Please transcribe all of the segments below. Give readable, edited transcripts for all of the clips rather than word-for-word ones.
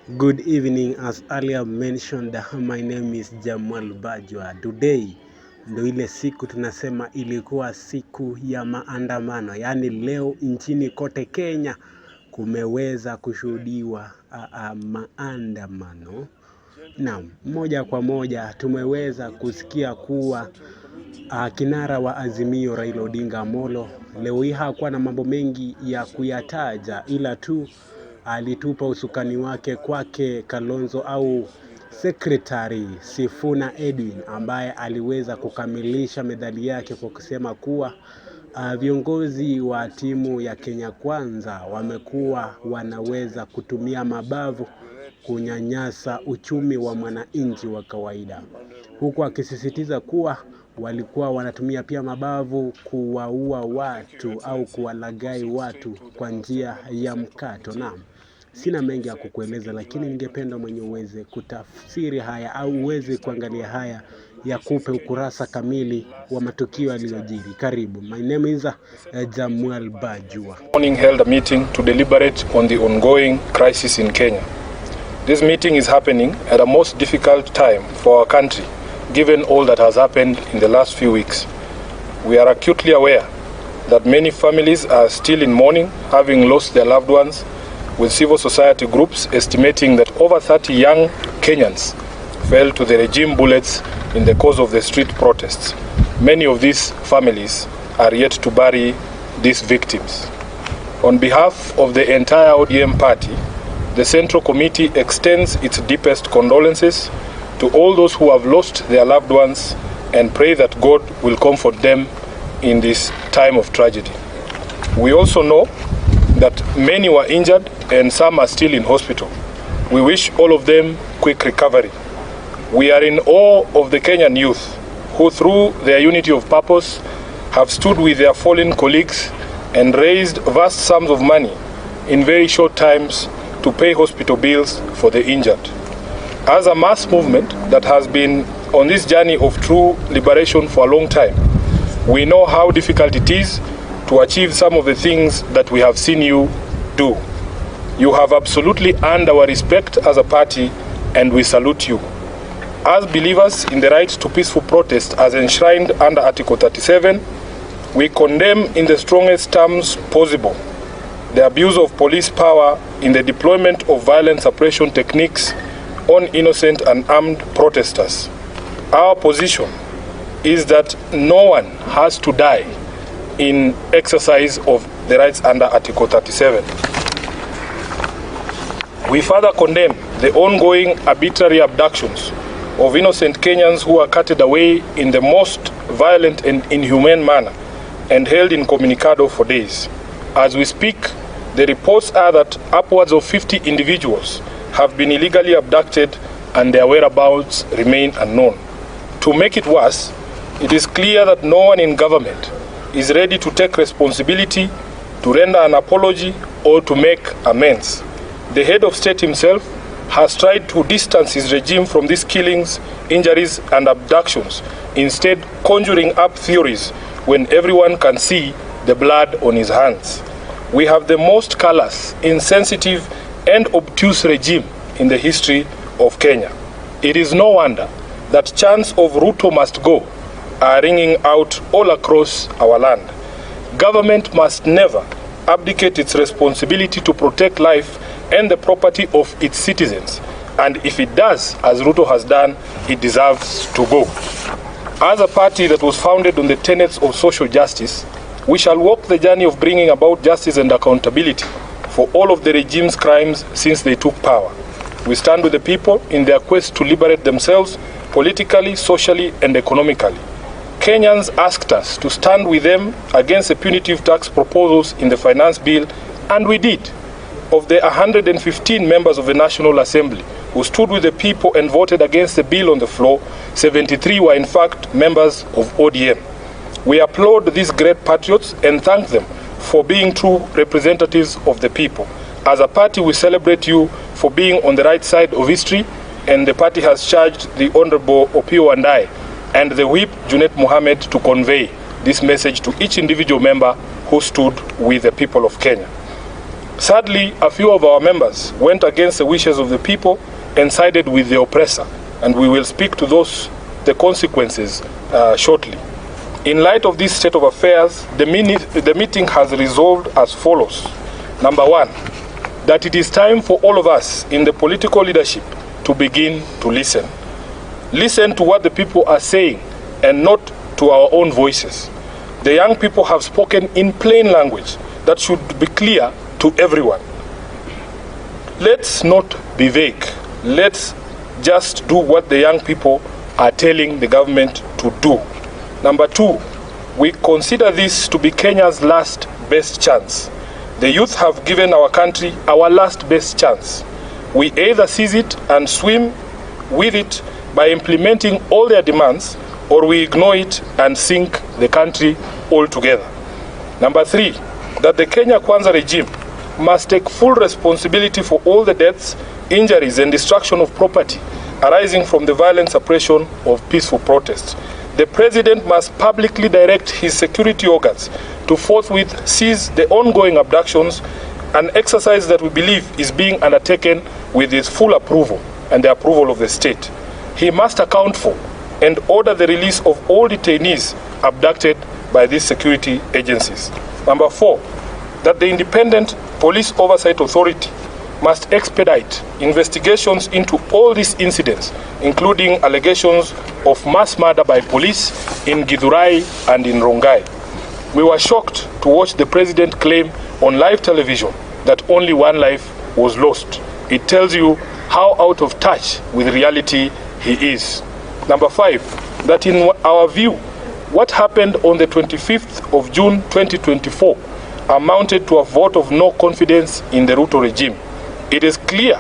Good evening. As earlier mentioned, my name is Jamal Bajwa. Today ndo ile siku tunasema ilikuwa siku ya maandamano. Yaani leo nchini kote Kenya kumeweza kushuhudiwa maandamano. Na moja kwa moja tumeweza kusikia kuwa kinara wa Azimio Raila Odinga Amolo leo hii hakuwa na mambo mengi ya kuyataja, ila tu alitupa usukani wake kwake Kalonzo au Secretary Sifuna Edwin, ambaye aliweza kukamilisha medali yake kwa kusema kuwa viongozi wa timu ya Kenya Kwanza wamekuwa wanaweza kutumia mabavu kunyanyasa uchumi wa mwananchi wa kawaida, huku akisisitiza kuwa walikuwa wanatumia pia mabavu kuwaua watu au kuwalagai watu kwa njia ya mkato. Naam, sina mengi ya kukueleza, lakini ningependa mwenye uweze kutafsiri haya au uweze kuangalia haya ya kupe ukurasa kamili wa matukio yaliyojiri. Karibu. My name is Jamal Bajwa. Morning held a meeting to deliberate on the ongoing crisis in Kenya. This meeting is happening at a most difficult time for our country, given all that has happened in the last few weeks. We are acutely aware that many families are still in mourning, having lost their loved ones, with civil society groups estimating that over 30 young Kenyans fell to the regime bullets in the course of the street protests. Many of these families are yet to bury these victims. On behalf of the entire ODM party, the Central Committee extends its deepest condolences to all those who have lost their loved ones and pray that God will comfort them in this time of tragedy. We also know that many were injured and some are still in hospital. We wish all of them quick recovery. We are in awe of the Kenyan youth who, through their unity of purpose, have stood with their fallen colleagues and raised vast sums of money in very short times to pay hospital bills for the injured. As a mass movement that has been on this journey of true liberation for a long time, we know how difficult it is to achieve some of the things that we have seen you do. You have absolutely earned our respect as a party, and we salute you. As believers in the right to peaceful protest as enshrined under Article 37, we condemn in the strongest terms possible the abuse of police power in the deployment of violent suppression techniques on innocent and armed protesters. Our position is that no one has to die in exercise of the rights under Article 37. We further condemn the ongoing arbitrary abductions of innocent Kenyans who are carted away in the most violent and inhumane manner and held incommunicado for days. As we speak, the reports are that upwards of 50 individuals have been illegally abducted and their whereabouts remain unknown. To make it worse, it is clear that no one in government is ready to take responsibility, to render an apology, or to make amends. The head of state himself has tried to distance his regime from these killings, injuries, and abductions, instead conjuring up theories when everyone can see the blood on his hands. We have the most callous, insensitive, and obtuse regime in the history of Kenya. It is no wonder that chants of Ruto must go are ringing out all across our land. Government must never abdicate its responsibility to protect life and the property of its citizens, and if it does, as Ruto has done, it deserves to go. As a party that was founded on the tenets of social justice, we shall walk the journey of bringing about justice and accountability for all of the regime's crimes since they took power. We stand with the people in their quest to liberate themselves politically, socially, and economically. Kenyans asked us to stand with them against the punitive tax proposals in the finance bill, and we did. Of the 115 members of the National Assembly who stood with the people and voted against the bill on the floor, 73 were in fact members of ODM. We applaud these great patriots and thank them for being true representatives of the people. As a party, we celebrate you for being on the right side of history, and the party has charged the Honorable Opio Andai and the Whip Junet Mohammed to convey this message to each individual member who stood with the people of Kenya. Sadly, a few of our members went against the wishes of the people and sided with the oppressor, and we will speak to the consequences shortly. In light of this state of affairs, the meeting has resolved as follows. Number one, that it is time for all of us in the political leadership to begin to listen. Listen to what the people are saying and not to our own voices. The young people have spoken in plain language that should be clear to everyone. Let's not be vague. Let's just do what the young people are telling the government to do. Number two, we consider this to be Kenya's last best chance. The youth have given our country our last best chance. We either seize it and swim with it by implementing all their demands, or we ignore it and sink the country altogether. Number three, that the Kenya Kwanza regime must take full responsibility for all the deaths, injuries, and destruction of property arising from the violent suppression of peaceful protests. The president must publicly direct his security organs to forthwith seize the ongoing abductions, an exercise that we believe is being undertaken with his full approval and the approval of the state. He must account for and order the release of all detainees abducted by these security agencies. Number four, that the Independent Police Oversight Authority must expedite investigations into all these incidents, including allegations of mass murder by police in Githurai and in Rongai. We were shocked to watch the president claim on live television that only one life was lost. It tells you how out of touch with reality he is. Number five, that in our view, what happened on the 25th of June 2024 amounted to a vote of no confidence in the Ruto regime. It is clear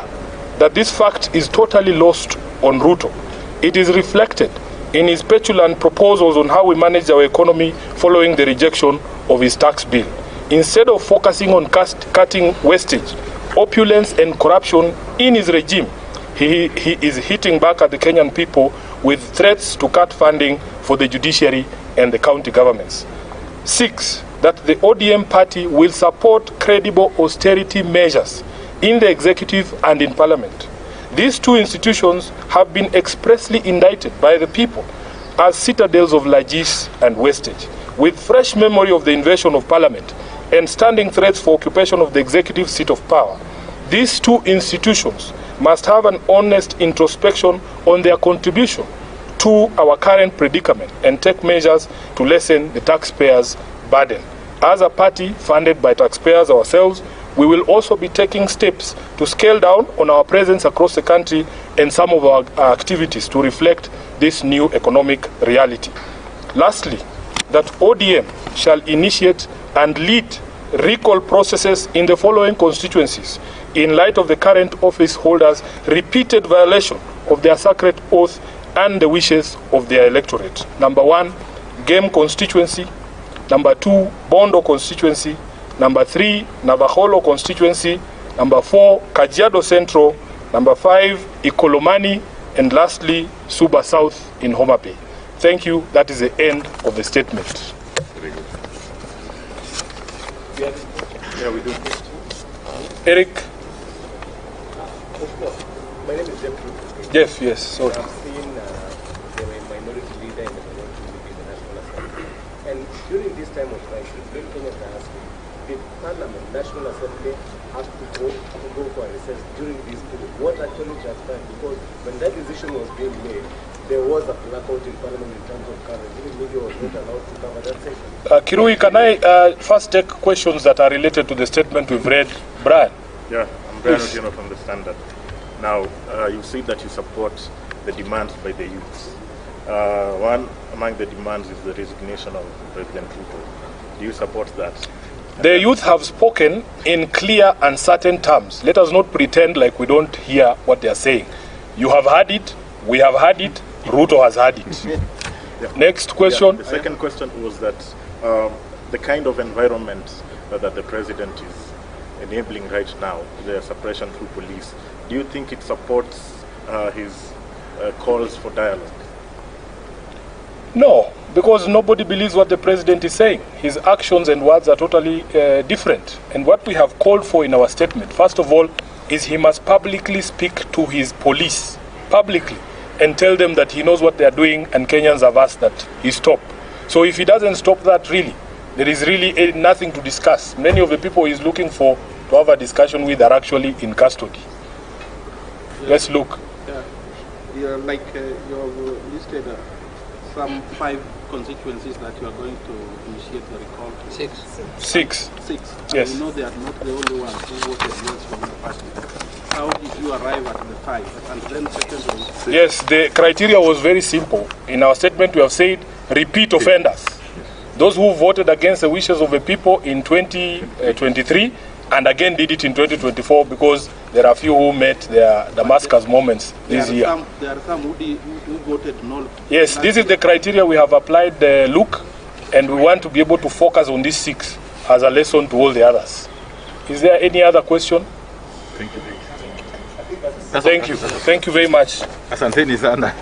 that this fact is totally lost on Ruto. It is reflected in his petulant proposals on how we manage our economy following the rejection of his tax bill. Instead of focusing on cutting wastage, opulence, and corruption in his regime, he is hitting back at the Kenyan people with threats to cut funding for the judiciary and the county governments. Six, that the ODM party will support credible austerity measures in the executive and in parliament. These two institutions have been expressly indicted by the people as citadels of largesse and wastage. With fresh memory of the invasion of parliament and standing threats for occupation of the executive seat of power, these two institutions must have an honest introspection on their contribution to our current predicament and take measures to lessen the taxpayers' burden. As a party funded by taxpayers ourselves, we will also be taking steps to scale down on our presence across the country and some of our activities to reflect this new economic reality. Lastly, that ODM shall initiate and lead recall processes in the following constituencies in light of the current office holders' repeated violation of their sacred oath and the wishes of their electorate. Number one, Game constituency. Number two, Bondo constituency. Number three, Navaholo constituency. Number four, Kajiado Central. Number five, Ikolomani. And lastly, Suba South in Homa Bay. Thank you. That is the end of the statement. Very good. Yeah, we do. Eric? My name is Jeff. Jeff, yes. Sorry. I've seen the minority leader in the minority leader in the National Assembly. And during this time of crisis, when Kenya asked the Parliament, National Assembly, has to go for a recess during this period. What actually transpired? Because when that decision was being made, there was a blackout in Parliament in terms of coverage. Even media was not allowed to cover that session. Kirui, can I first take questions that are related to the statement we've read? Brian? Yeah, I'm Brian Otieno from the Standard. Now, you said that you support the demands by the youths. One among the demands is the resignation of President Ruto. Do you support that? The youth have spoken in clear and certain terms. Let us not pretend like we don't hear what they are saying. You have heard it, we have heard it, Ruto has heard it. Yeah. Next question. Yeah, the second question was that the kind of environment that the president is enabling right now, the suppression through police, do you think it supports his calls for dialogue? No, because nobody believes what the president is saying. His actions and words are totally different. And what we have called for in our statement, first of all, is he must publicly speak to his police, publicly, and tell them that he knows what they are doing, and Kenyans have asked that he stop. So if he doesn't stop that, really, there is really nothing to discuss. Many of the people he's looking for to have a discussion with are actually in custody. Yeah. Let's look. Yeah, like you have listed some 5 constituencies that you are going to initiate the recall to. 6. Yes. You know they are not the only ones who voted yes from the party. How did you arrive at the 5? And then secondly... Yes, the criteria was very simple. In our statement we have said repeat offenders. Those who voted against the wishes of the people in 2023 and again did it in 2024 because there are a few who met their Damascus moments this year. There are some who voted no. Yes, this is the criteria we have applied, Luke, and we want to be able to focus on these 6 as a lesson to all the others. Is there any other question? Thank you. Thank you very much. Asanteni sana.